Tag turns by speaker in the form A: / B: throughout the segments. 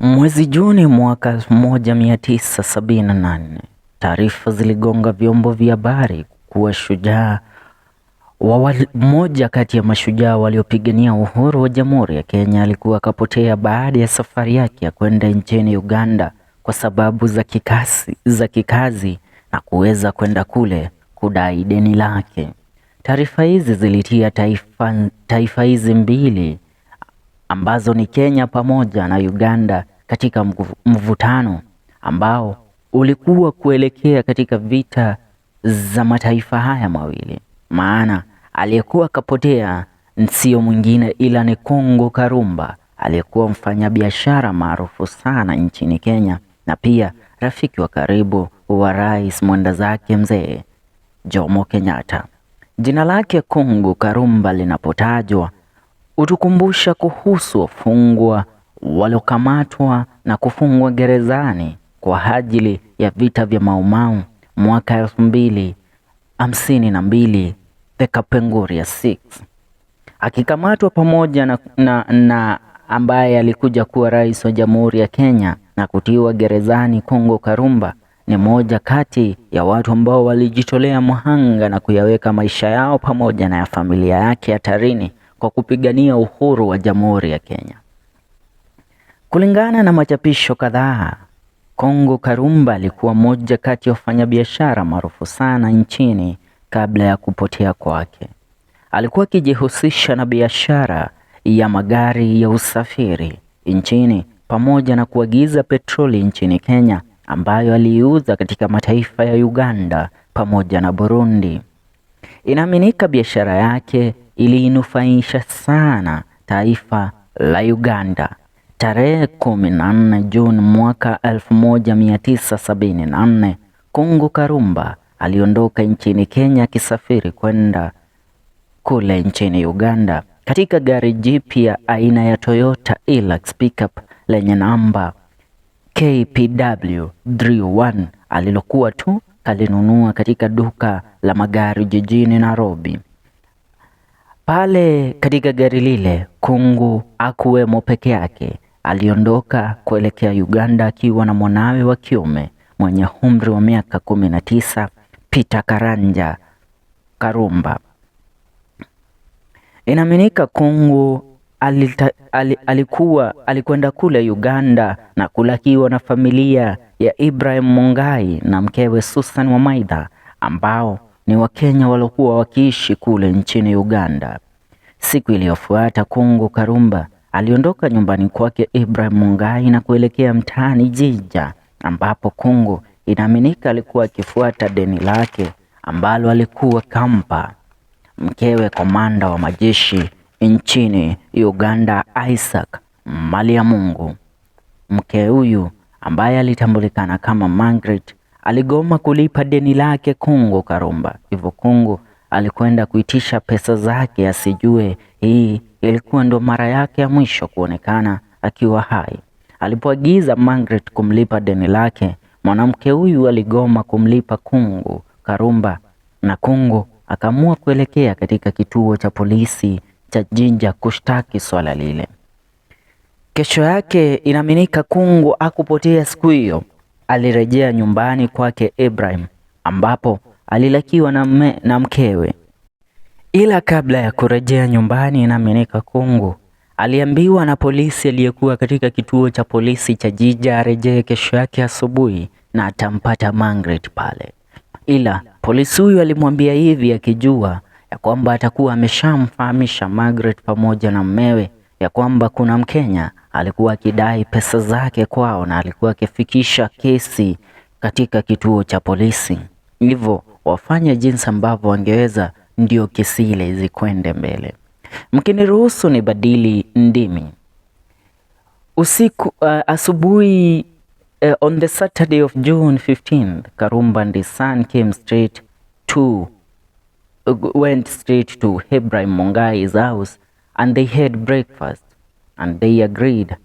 A: Mwezi Juni mwaka 1978, taarifa ziligonga vyombo vya habari kuwa mmoja kati ya mashujaa waliopigania uhuru wa Jamhuri ya Kenya alikuwa akapotea baada ya safari yake ya kwenda nchini Uganda kwa sababu za kikazi na kuweza kwenda kule kudai deni lake. Taarifa hizi zilitia taifa hizi mbili ambazo ni Kenya pamoja na Uganda katika mvutano ambao ulikuwa kuelekea katika vita za mataifa haya mawili. Maana aliyekuwa kapotea sio mwingine ila ni Kungu Karumba, aliyekuwa mfanyabiashara maarufu sana nchini Kenya na pia rafiki wa karibu wa rais mwenda zake mzee Jomo Kenyatta. Jina lake Kungu Karumba linapotajwa utukumbusha kuhusu wafungwa waliokamatwa na kufungwa gerezani kwa ajili ya vita vya Mau Mau mwaka 2052, the KAPENGURIA6. Akikamatwa pamoja na ambaye alikuja kuwa rais wa Jamhuri ya Kenya na kutiwa gerezani. Kungu Karumba ni moja kati ya watu ambao walijitolea mhanga na kuyaweka maisha yao pamoja na ya familia yake hatarini kwa kupigania uhuru wa Jamhuri ya Kenya. Kulingana na machapisho kadhaa, Kungu Karumba alikuwa moja kati ya wafanyabiashara maarufu sana nchini kabla ya kupotea kwake. Alikuwa akijihusisha na biashara ya magari ya usafiri nchini pamoja na kuagiza petroli nchini Kenya ambayo aliiuza katika mataifa ya Uganda pamoja na Burundi. Inaaminika biashara yake iliinufaisha sana taifa la Uganda. Tarehe 14 Juni mwaka 1974, Kungu Karumba aliondoka nchini Kenya akisafiri kwenda kule nchini Uganda katika gari jipya aina ya Toyota Hilux pickup lenye namba KPW 31 alilokuwa tu kalinunua katika duka la magari jijini Nairobi. Pale katika gari lile Kungu hakuwemo peke yake. Aliondoka kuelekea Uganda akiwa na mwanawe wa kiume mwenye umri wa miaka 19, Peter Karanja Karumba. Inaaminika Kungu alikwenda kule Uganda na kulakiwa na familia ya Ibrahim Mungai na mkewe Susan Wamaitha ambao ni Wakenya waliokuwa wakiishi kule nchini Uganda. Siku iliyofuata Kungu Karumba aliondoka nyumbani kwake Ibrahim Mungai na kuelekea mtaani Jinja ambapo Kungu inaaminika alikuwa akifuata deni lake ambalo alikuwa kampa mkewe komanda wa majeshi nchini Uganda Isaac Maliamungu. Mke huyu ambaye alitambulikana kama Margaret aligoma kulipa deni lake Kungu Karumba. Hivyo Kungu alikwenda kuitisha pesa zake asijue hii ilikuwa ndo mara yake ya mwisho kuonekana akiwa hai. Alipoagiza Margaret kumlipa deni lake, mwanamke huyu aligoma kumlipa Kungu Karumba na Kungu akaamua kuelekea katika kituo cha polisi cha Jinja kushtaki swala lile. Kesho yake inaaminika Kungu akupotea siku hiyo. Alirejea nyumbani kwake Ibrahim ambapo alilakiwa na mkewe. Ila kabla ya kurejea nyumbani inaaminika Kungu aliambiwa na polisi aliyekuwa katika kituo cha polisi cha Jinja arejee kesho yake asubuhi na atampata Margaret pale. Ila polisi huyu alimwambia hivi akijua ya kwamba atakuwa ameshamfahamisha Margaret pamoja na mmewe ya kwamba kuna Mkenya alikuwa akidai pesa zake kwao na alikuwa akifikisha kesi katika kituo cha polisi. Hivyo wafanye jinsi ambavyo wangeweza ndio kesi ile zikwende mbele. Mkiniruhusu ni badili ndimi. Asubuhi on the Saturday of June 15th, Karumba and his son went straight to Ibrahim Mungai's house and they had breakfast and they agreed.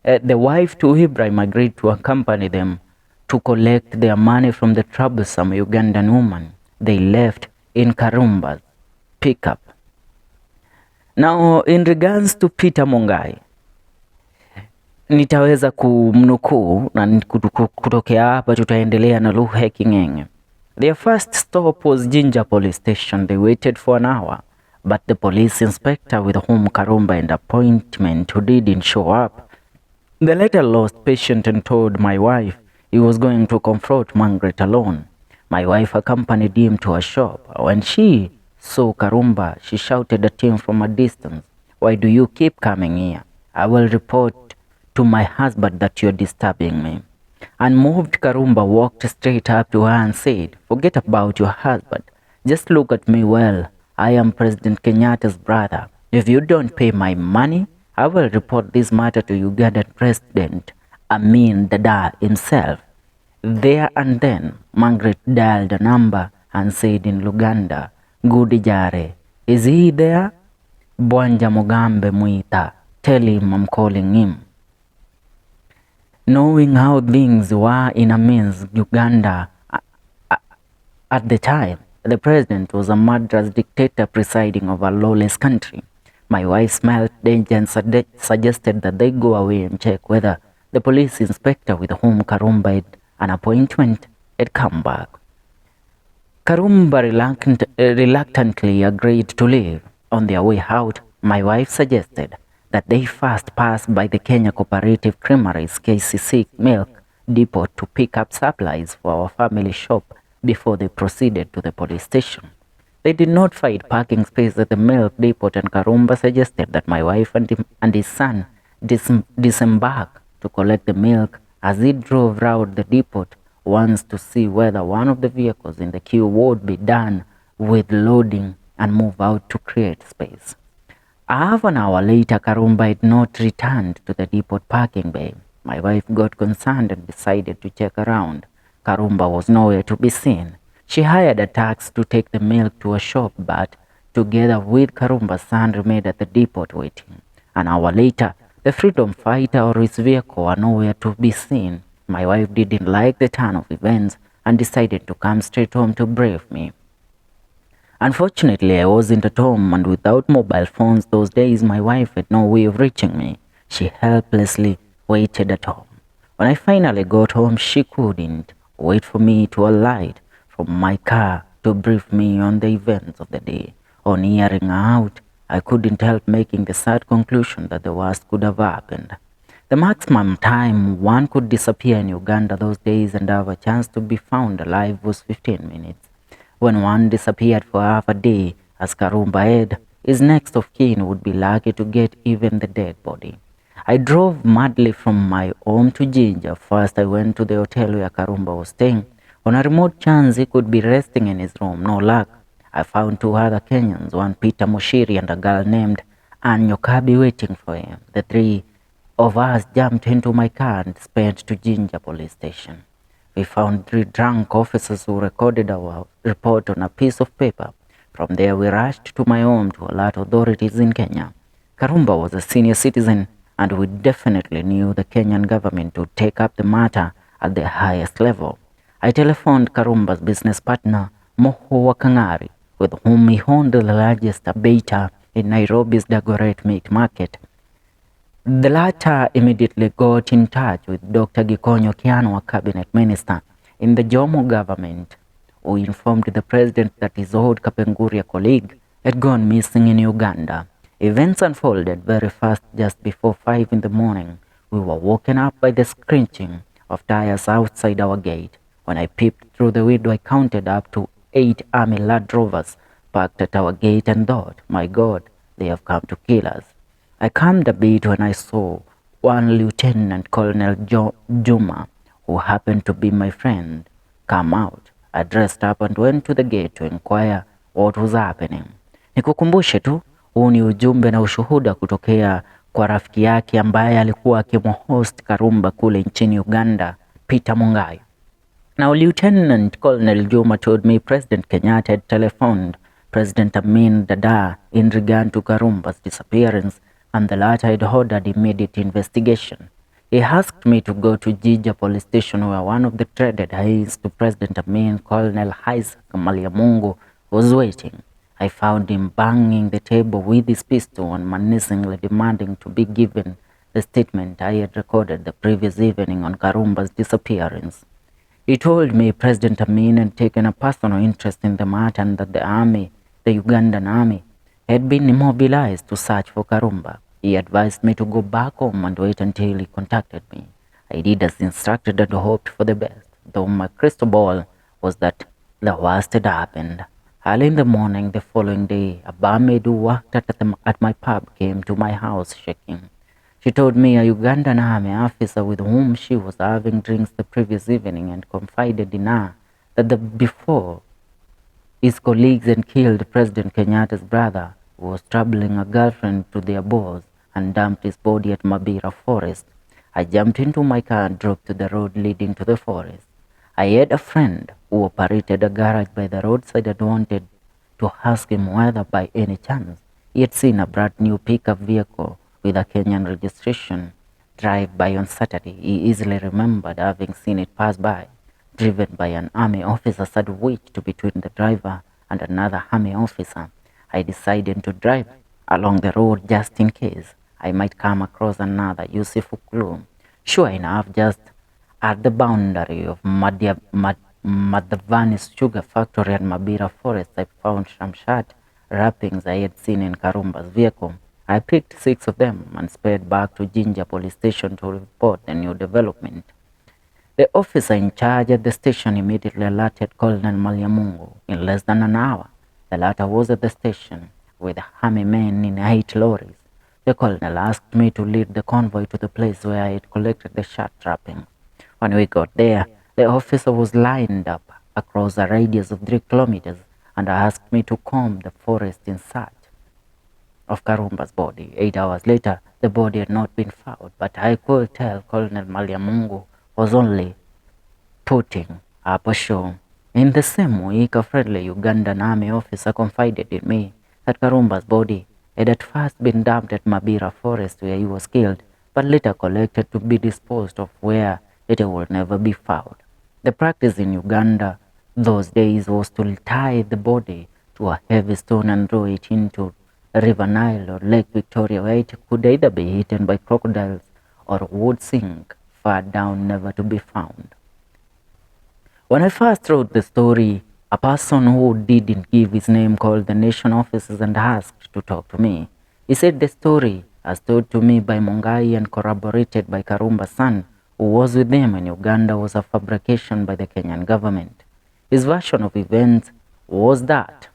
A: The wife to Ibrahim agreed to accompany them to collect their money from the troublesome Ugandan woman. They left in Karumba's pickup. Now, in regards to Peter Mungai, nitaweza kumnukuu na kutokea hapa tutaendelea na lugha ya King'eng'e. Their first stop was Jinja police station. They waited for an hour, but the police inspector with whom Karumba had appointment who didn't show up. The latter lost patience and told my wife he was going to confront Margaret alone. My wife accompanied him to a shop. When she saw Karumba, she shouted at him from a distance, "Why do you keep coming here? I will report to my husband that you're disturbing me." Unmoved, Karumba walked straight up to her and said, "Forget about your husband. Just look at me well. I am President Kenyatta's brother. If you don't pay my money, I will report this matter to Ugandan President Amin himself." There and then, Margaret dialed a number and said in Luganda, "Gudi Jare, is he there? Bwanja Mugambe Muita, tell him I'm calling him." Knowing how things were in Amin's Uganda at the time, the president was a murderous dictator presiding over a lawless country. My wife smelled danger and suggested that they go away and check whether the police inspector with whom Karumba had an appointment had come back. Karumba reluctantly agreed to leave. On their way out, my wife suggested that they first pass by the Kenya Cooperative Creamery's KCC milk depot to pick up supplies for our family shop before they proceeded to the police station. They did not find parking space at the milk depot, and Karumba suggested that my wife and his son disembark to collect the milk as he drove round the depot once to see whether one of the vehicles in the queue would be done with loading and move out to create space. Half an hour later, Karumba had not returned to the depot parking bay. My wife got concerned and decided to check around. Karumba was nowhere to be seen. She hired a taxi to take the milk to a shop, but together with Karumba's son remained at the depot waiting. An hour later, the freedom fighter or his vehicle were nowhere to be seen. My wife didn't like the turn of events and decided to come straight home to brief me. Unfortunately, I wasn't at home, and without mobile phones those days, my wife had no way of reaching me. She helplessly waited at home. When I finally got home, she couldn't wait for me to alight from my car to brief me on the events of the day. On hearing her out, I couldn't help making the sad conclusion that the worst could have happened. The maximum time one could disappear in Uganda those days and have a chance to be found alive was 15 minutes. When one disappeared for half a day, as Karumba had, his next of kin would be lucky to get even the dead body. I drove madly from my home to Jinja. First, I went to the hotel where Karumba was staying. On a remote chance, he could be resting in his room. No luck. I found two other Kenyans, one Peter Mushiri and a girl named Ann Nyokabi waiting for him. The three of us jumped into my car and sped to Jinja police station. We found 3 drunk officers who recorded our report on a piece of paper. From there, we rushed to my home to alert authorities in Kenya. Karumba was a senior citizen, and we definitely knew the Kenyan government would take up the matter at the highest level. I telephoned Karumba's business partner, Moho Wakangari, with whom he owned the largest abater in Nairobi's Dagoretti meat market. The latter immediately got in touch with Dr. Gikonyo Kiano, a cabinet minister in the JOMO government, who informed the president that his old Kapenguria colleague had gone missing in Uganda. Events unfolded very fast. Just before 5 in the morning, we were woken up by the screeching of tires outside our gate. When I peeped through the window, I counted up to 8 army Land Rovers parked at our gate and thought, my God, they have come to kill us. I calmed a bit when I saw one Lieutenant Colonel Juma, who happened to be my friend, come out. I dressed up and went to the gate to inquire what was happening. Nikukumbushe tu, huu ni ujumbe na ushuhuda kutokea kwa rafiki yake ambaye alikuwa akimhost Karumba kule nchini Uganda, Peter Mungai. Now, Lieutenant Colonel Juma told me President Kenyatta had telephoned President Amin in regard to Karumba's disappearance, and the latter had ordered immediate investigation. He asked me to go to Jinja police station, where one of the traded aides to President Amin, Colonel Isaac Maliamungu, was waiting. I found him banging the table with his pistol and menacingly demanding to be given the statement I had recorded the previous evening on Karumba's disappearance. He told me President Amin had taken a personal interest in the matter and that the Ugandan army, had been immobilized to search for Karumba. He advised me to go back home and wait until he contacted me. I did as instructed and hoped for the best, though my crystal ball was that the worst had happened. Early in the morning the following day, a barmaid who worked at my pub came to my house shaking. She told me a Ugandan army officer with whom she was having drinks the previous evening and confided in her that before his colleagues had killed President Kenyatta's brother, who was troubling a girlfriend to their boss, and dumped his body at Mabira Forest. I jumped into my car and drove to the road leading to the forest. I had a friend who operated a garage by the roadside and wanted to ask him whether by any chance he had seen a brand new pickup vehicle with a Kenyan registration drive by on Saturday. He easily remembered having seen it pass by, driven by an army officer sandwiched between the driver and another army officer. I decided to drive along the road just in case I might come across another useful clue. Sure enough, just at the boundary of Madhavani's sugar factory and Mabira Forest, I found some shirt wrappings I had seen in Karumba's vehicle. I picked 6 of them and sped back to Jinja police station to report the new development. The officer in charge at the station immediately alerted Colonel Malyamungu. In less than an hour, the latter was at the station with army men in 8 lorries. The colonel asked me to lead the convoy to the place where I had collected the shirt wrappings. When we got there, the officer was lined up across a radius of 3 kilometers and asked me to comb the forest in search of Karumba's body. 8 hours later, the body had not been found, but I could tell Colonel Malyamungu was only putting up a show. In the same week, a friendly Ugandan army officer confided in me that Karumba's body had at first been dumped at Mabira Forest where he was killed, but later collected to be disposed of where it would never be found. The practice in Uganda those days was to tie the body to a heavy stone and throw it into River Nile or Lake Victoria, where it could either be eaten by crocodiles or would sink far down, never to be found. When I first wrote the story, a person who didn't give his name called the nation officers and asked to talk to me. He said the story, as told to me by Mungai and corroborated by Karumba's son, who was with them in Uganda, was a fabrication by the Kenyan government. His version of events was that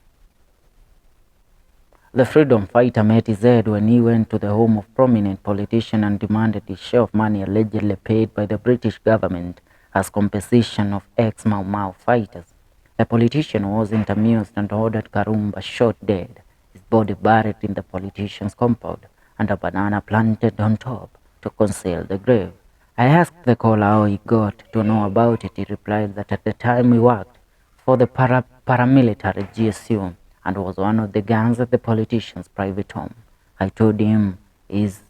A: the freedom fighter met his head when he went to the home of prominent politician and demanded his share of money allegedly paid by the British government as compensation of ex-Mau Mau fighters. The politician wasn't amused and ordered Karumba shot dead, his body buried in the politician's compound and a banana planted on top to conceal the grave. I asked the caller how he got to know about it. He replied that at the time he worked for the paramilitary GSU and was one of the gangs at the politician's private home. I told him his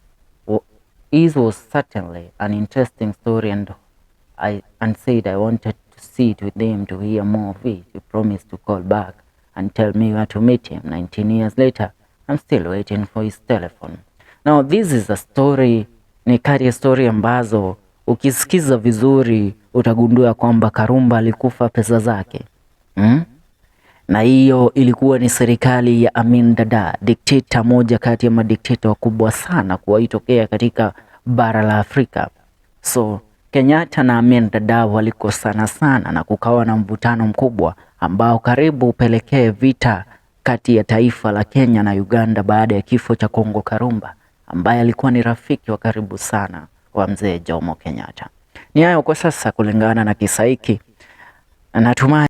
A: was certainly an interesting story and said I wanted to sit with him to hear more of it. He promised to call back and tell me where to meet him. 19 years later, I'm still waiting for his telephone. Now this is a story, ni kati ya story ambazo ukisikiza vizuri utagundua kwamba Karumba alikufa pesa zake. Na hiyo ilikuwa ni serikali ya Amin Dada, dikteta moja kati ya madikteta wakubwa sana kuwaitokea katika bara la Afrika. So Kenyatta na Amin Dada walikosana sana na kukawa na mvutano mkubwa ambao karibu upelekee vita kati ya taifa la Kenya na Uganda baada ya kifo cha Kungu Karumba ambaye alikuwa ni rafiki wa karibu sana wa mzee Jomo Kenyatta. Ni hayo kwa sasa kulingana na kisa hiki. Natumai